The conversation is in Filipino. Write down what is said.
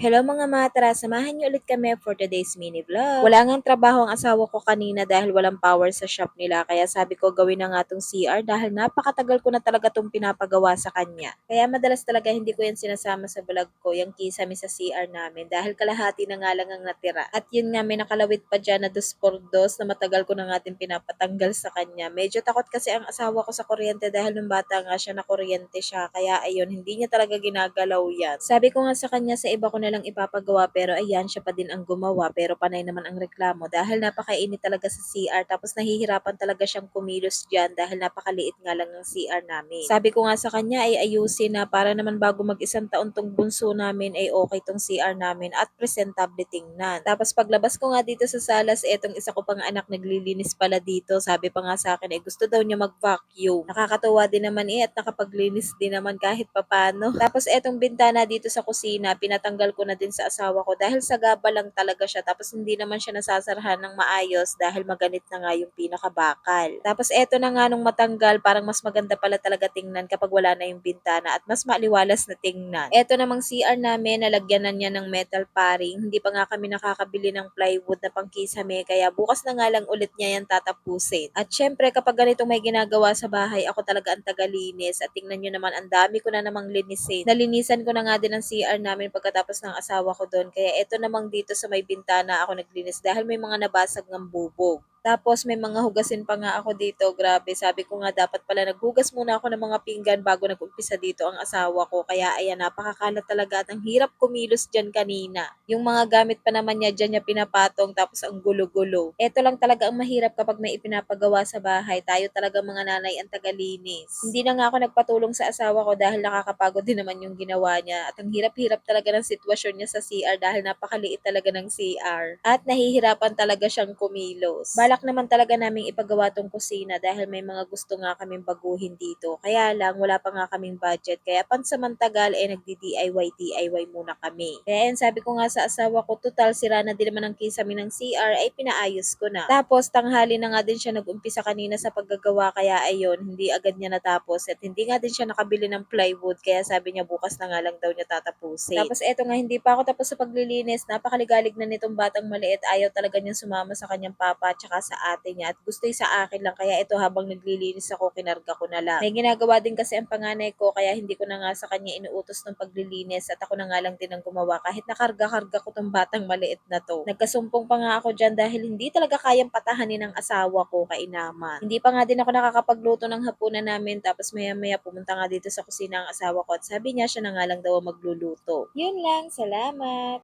Hello mga matra, samahan niyo ulit kami for today's mini vlog. Wala ngang trabaho ang asawa ko kanina dahil walang power sa shop nila. Kaya sabi ko gawin na nga tong CR dahil napakatagal ko na talaga tong pinapagawa sa kanya. Kaya madalas talaga hindi ko yan sinasama sa vlog ko, yung kisame sa CR namin dahil kalahati na nga lang ang natira. At yun nga, may nakalawit pa dyan na 2x2 na matagal ko na nga din pinapatanggal sa kanya. Medyo takot kasi ang asawa ko sa kuryente dahil nung bata nga siya na kuryente siya. Kaya ayun, hindi niya talaga ginagalaw yan. Sabi ko nga sa kanya sa iba ko na lang ipapagawa pero ayan, siya pa din ang gumawa pero panay naman ang reklamo dahil napakainit talaga sa CR tapos nahihirapan talaga siyang kumilos dyan dahil napakaliit nga lang ng CR namin. Sabi ko nga sa kanya ay ayusin na para naman bago mag-isang taon tong bunso namin ay okay tong CR namin at presentable tingnan. Tapos paglabas ko nga dito sa salas, etong isa ko pang anak naglilinis pala dito. Sabi pa nga sa akin ay gusto daw niya mag-vacuum. Nakakatuwa din naman at nakapaglinis din naman kahit papano. Tapos etong bintana dito sa kusina, pinatanggal ko na din sa asawa ko dahil sagaba lang talaga siya tapos hindi naman siya nasasarahan ng maayos dahil maganit na nga yung pinakabakal. Tapos eto na nga nung matanggal, parang mas maganda pala talaga tingnan kapag wala na yung bintana at mas maliwalas na tingnan. Eto namang CR namin, nalagyan na niya ng metal paring. Hindi pa nga kami nakakabili ng plywood na pangkisame kaya bukas na nga lang ulit niya yan tatapusin. At syempre kapag ganito may ginagawa sa bahay, ako talaga ang tagalinis at tingnan nyo naman ang dami ko na namang linisin. Nalinisan ko na nga din ang CR namin pagkatapos ng asawa ko doon. Kaya eto namang dito sa may bintana ako naglinis dahil may mga nabasag ng bubog. Tapos may mga hugasin pa nga ako dito, grabe. Sabi ko nga dapat pala naghugas muna ako ng mga pinggan bago nag-umpisa dito ang asawa ko. Kaya ayan, napakakalat talaga at ang hirap kumilos dyan kanina. Yung mga gamit pa naman niya dyan niya pinapatong tapos ang gulo-gulo. Ito lang talaga ang mahirap kapag may ipinapagawa sa bahay. Tayo talaga mga nanay ang tagalinis. Hindi na nga ako nagpatulong sa asawa ko dahil nakakapagod din naman yung ginawa niya. At ang hirap-hirap talaga ng sitwasyon niya sa CR dahil napakaliit talaga ng CR. At nahihirapan talaga siyang kumilos. Balak naman talaga naming ipagawa tong kusina dahil may mga gusto nga kaming baguhin dito. Kaya lang wala pa nga kaming budget. Kaya pansamantagal nagdi-DIY muna kami. Kaya yan, sabi ko nga sa asawa ko, total sira na din naman ang kisame ng CR ay pinaayos ko na. Tapos tanghali na nga din siya nag-umpisa kanina sa paggagawa kaya ayun, hindi agad niya natapos at hindi nga din siya nakabili ng plywood kaya sabi niya bukas na nga lang daw niya tatapusin. Tapos eto nga, hindi pa ako tapos sa paglilinis, napakaligalig na nitong batang maliit, ayaw talaga niyang sumama sa kanyang papa at saka sa ate niya at gusto sa akin lang kaya ito habang naglilinis ako kinarga ko na lang. May ginagawa din kasi ang panganay ko kaya hindi ko na nga sa kanya inuutos ng paglilinis at ako na nga lang din ang gumawa kahit nakarga-karga ko tong batang maliit na to. Nagkasumpong pa nga ako dyan dahil hindi talaga kayang patahanin ng asawa ko kainaman. Hindi pa nga din ako nakakapagluto ng hapunan namin tapos maya-maya pumunta nga dito sa kusina ang asawa ko at sabi niya siya na nga lang daw ang magluluto. Yun lang, salamat!